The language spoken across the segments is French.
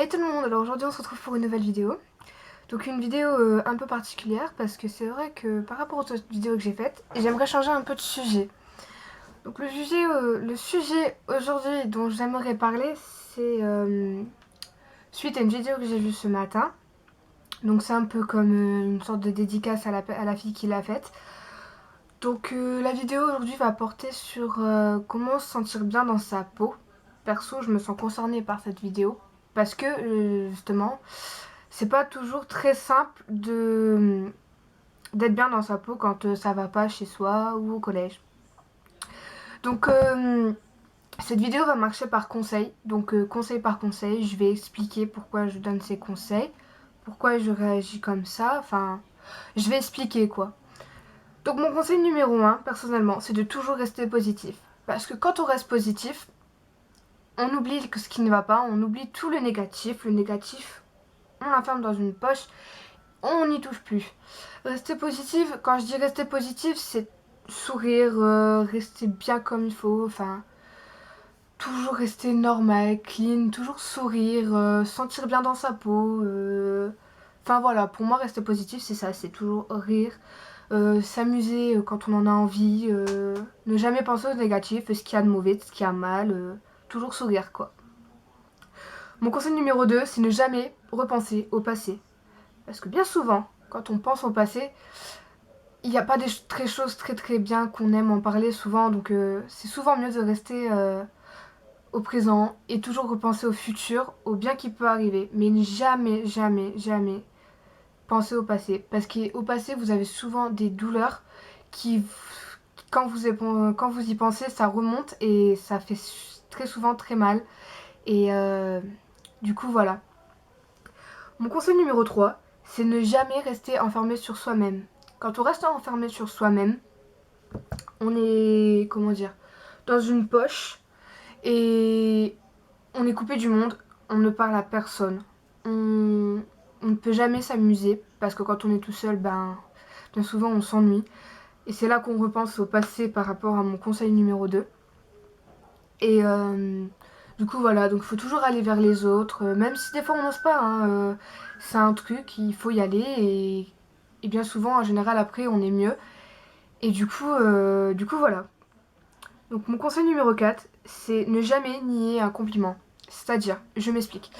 Hey tout le monde, alors aujourd'hui on se retrouve pour une nouvelle vidéo. Donc une vidéo un peu particulière parce que c'est vrai que par rapport aux autres vidéos que j'ai faites, j'aimerais changer un peu de sujet. Donc le sujet aujourd'hui dont j'aimerais parler, c'est suite à une vidéo que j'ai vue ce matin. Donc c'est un peu comme une sorte de dédicace à la fille qui l'a faite. Donc la vidéo aujourd'hui va porter sur comment se sentir bien dans sa peau. Perso, je me sens concernée par cette vidéo parce que justement, c'est pas toujours très simple d'être bien dans sa peau quand ça va pas chez soi ou au collège. Donc cette vidéo va marcher par conseil. Donc conseil par conseil, je vais expliquer pourquoi je donne ces conseils, pourquoi je réagis comme ça, enfin, je vais expliquer quoi. Donc mon conseil numéro 1, personnellement, c'est de toujours rester positif. Parce que quand on reste positif, on oublie ce qui ne va pas, on oublie tout le négatif. Le négatif, on l'enferme dans une poche, on n'y touche plus. Rester positif, quand je dis rester positif, c'est sourire, rester bien comme il faut, enfin, toujours rester normal, clean, toujours sourire, sentir bien dans sa peau. Enfin voilà, pour moi, rester positif, c'est ça, c'est toujours rire, s'amuser quand on en a envie, ne jamais penser au négatif, ce qu'il y a de mauvais, ce qu'il y a mal, toujours sourire quoi. Mon conseil numéro 2, c'est ne jamais repenser au passé. Parce que bien souvent, quand on pense au passé, il n'y a pas des choses très très bien qu'on aime en parler souvent, donc c'est souvent mieux de rester au présent et toujours repenser au futur, au bien qui peut arriver, mais jamais, jamais, jamais penser au passé. Parce qu'au passé, vous avez souvent des douleurs qui, quand vous y pensez, ça remonte et ça fait très souvent très mal. Et du coup, voilà. Mon conseil numéro 3, c'est ne jamais rester enfermé sur soi-même. Quand on reste enfermé sur soi-même, on est, comment dire, dans une poche et on est coupé du monde, on ne parle à personne. On ne peut jamais s'amuser parce que quand on est tout seul, bien souvent on s'ennuie. Et c'est là qu'on repense au passé par rapport à mon conseil numéro 2. Et du coup voilà, donc il faut toujours aller vers les autres, même si des fois on n'ose pas, hein, c'est un truc, il faut y aller et bien souvent en général après on est mieux. Et du coup voilà. Donc mon conseil numéro 4, c'est ne jamais nier un compliment. C'est-à-dire, je m'explique.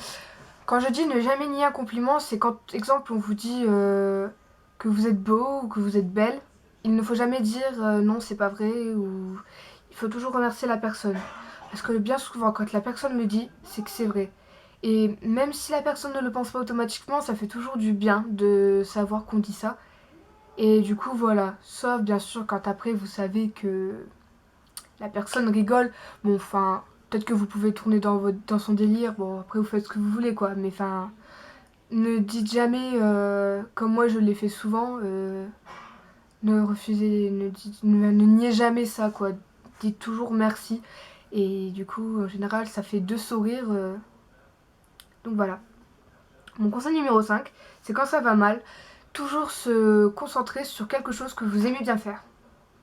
Quand je dis ne jamais nier un compliment, c'est quand, exemple, on vous dit que vous êtes beau ou que vous êtes belle. Il ne faut jamais dire non, c'est pas vrai ou il faut toujours remercier la personne. Parce que bien souvent, quand la personne le dit, c'est que c'est vrai. Et même si la personne ne le pense pas automatiquement, ça fait toujours du bien de savoir qu'on dit ça. Et du coup, voilà. Sauf bien sûr quand après vous savez que la personne rigole. Bon, enfin, peut-être que vous pouvez tourner dans son délire. Bon, après vous faites ce que vous voulez, quoi. Mais enfin, ne dites jamais, comme moi je l'ai fait souvent, ne refusez, ne niez jamais ça, quoi. Dites toujours merci. Et du coup, en général, ça fait deux sourires. Donc voilà. Mon conseil numéro 5, c'est quand ça va mal, toujours se concentrer sur quelque chose que vous aimez bien faire.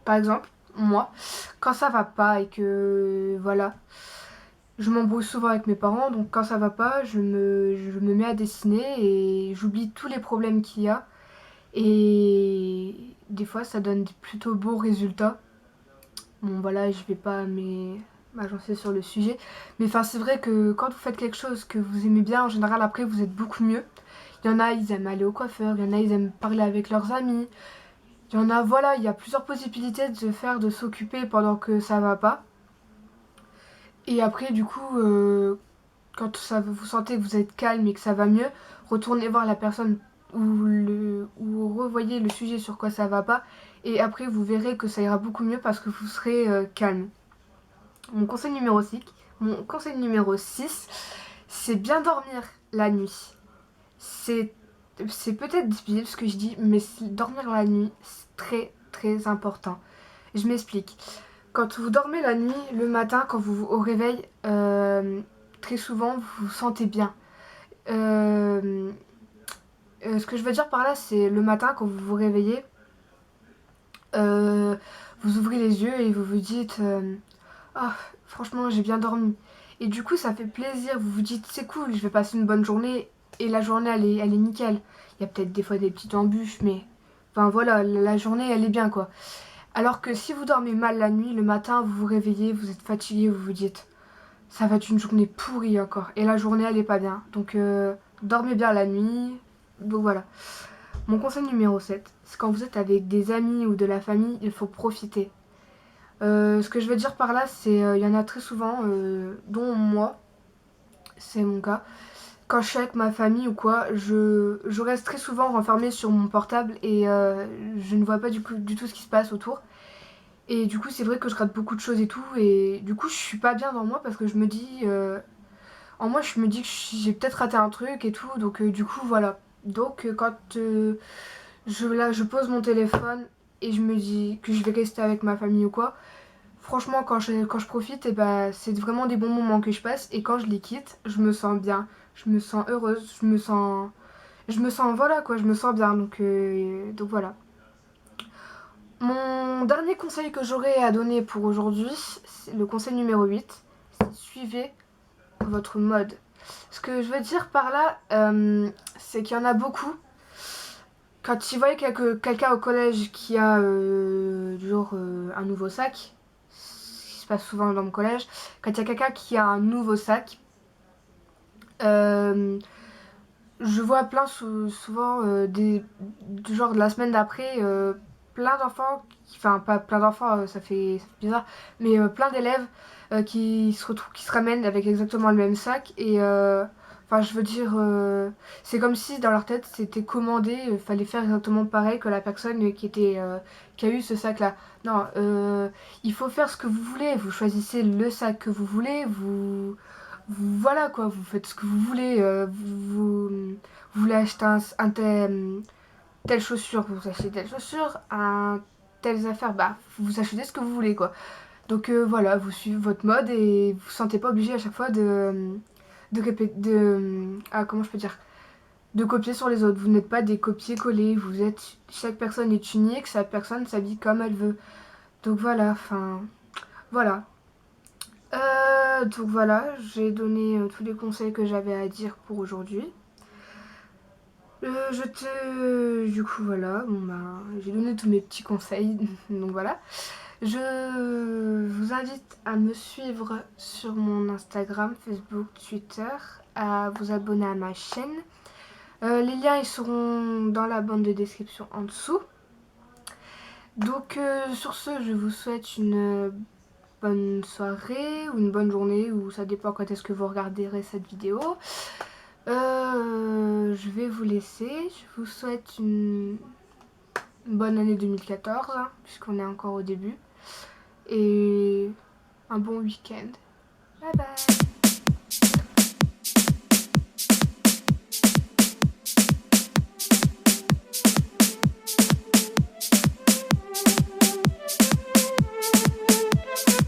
Par exemple, moi, quand ça va pas et que voilà, je m'embrouille souvent avec mes parents, donc quand ça va pas, je me mets à dessiner et j'oublie tous les problèmes qu'il y a. Et des fois, ça donne plutôt beaux résultats. Bon, voilà, je vais pas m'agencer sur le sujet. Mais enfin, c'est vrai que quand vous faites quelque chose que vous aimez bien, en général, après, vous êtes beaucoup mieux. Il y en a, ils aiment aller au coiffeur, il y en a, ils aiment parler avec leurs amis. Il y en a, voilà, il y a plusieurs possibilités de s'occuper pendant que ça va pas. Et après, du coup, quand vous sentez que vous êtes calme et que ça va mieux, retournez voir la personne ou revoyez le sujet sur quoi ça va pas. Et après, vous verrez que ça ira beaucoup mieux parce que vous serez calme. Mon conseil numéro 6, mon conseil numéro 6, c'est bien dormir la nuit. C'est c'est peut-être difficile ce que je dis, mais dormir la nuit, c'est très très important. Je m'explique. Quand vous dormez la nuit, le matin, quand vous au réveil, très souvent, vous vous sentez bien. Euh, ce que je veux dire par là, c'est le matin, quand vous vous réveillez, euh, vous ouvrez les yeux et vous vous dites ah, franchement, j'ai bien dormi. Et du coup, ça fait plaisir. Vous vous dites, c'est cool, je vais passer une bonne journée. Et la journée, elle est nickel. Il y a peut-être des fois des petites embûches, mais... Enfin voilà, la journée, elle est bien, quoi. Alors que si vous dormez mal la nuit, le matin, vous vous réveillez, vous êtes fatigué, vous vous dites, ça va être une journée pourrie encore. Et la journée, elle est pas bien. Donc, dormez bien la nuit. Donc voilà. Mon conseil numéro 7, c'est quand vous êtes avec des amis ou de la famille, il faut profiter. Ce que je veux dire par là, c'est il y en a très souvent, dont moi, c'est mon cas. Quand je suis avec ma famille ou quoi, je reste très souvent renfermée sur mon portable et je ne vois pas du tout ce qui se passe autour. Et du coup, c'est vrai que je rate beaucoup de choses et tout. Et du coup, je suis pas bien dans moi parce que je me dis... en moi, je me dis que j'ai peut-être raté un truc et tout. Donc, du coup, voilà. Donc, quand je pose mon téléphone et je me dis que je vais rester avec ma famille ou quoi, franchement, quand je profite, et bah, c'est vraiment des bons moments que je passe. Et quand je les quitte, je me sens bien. Je me sens heureuse. Voilà quoi, je me sens bien. Donc voilà. Mon dernier conseil que j'aurais à donner pour aujourd'hui, c'est le conseil numéro 8, c'est suivez votre mode. Ce que je veux dire par là, c'est qu'il y en a beaucoup. Quand ils voient quelqu'un au collège qui a un nouveau sac, ce qui se passe souvent dans mon collège, quand il y a quelqu'un qui a un nouveau sac, euh, je vois souvent du genre de la semaine d'après, plein d'enfants, enfin pas plein d'enfants, ça fait bizarre, mais plein d'élèves qui se ramènent avec exactement le même sac et enfin je veux dire, c'est comme si dans leur tête c'était commandé, fallait faire exactement pareil que la personne qui a eu ce sac là. Non, il faut faire ce que vous voulez, vous choisissez le sac que vous voulez, voilà quoi, vous faites ce que vous voulez, vous voulez acheter telle chaussure, vous achetez telle chaussure, telles affaires, bah vous achetez ce que vous voulez quoi. Donc voilà, vous suivez votre mode et vous vous sentez pas obligé à chaque fois comment je peux dire, de copier sur les autres. Vous n'êtes pas des copier-coller, chaque personne est unique, chaque personne s'habille comme elle veut. Donc voilà, enfin, voilà. Donc voilà, j'ai donné tous les conseils que j'avais à dire pour aujourd'hui. Du coup voilà, bon bah, j'ai donné tous mes petits conseils, donc voilà. Je vous invite à me suivre sur mon Instagram, Facebook, Twitter, à vous abonner à ma chaîne. Les liens ils seront dans la bande de description en dessous. Donc sur ce, je vous souhaite une bonne soirée ou une bonne journée, ou ça dépend quand est-ce que vous regarderez cette vidéo. Je vais vous laisser. Je vous souhaite une bonne année 2014, hein, puisqu'on est encore au début. Et un bon week-end. Bye bye.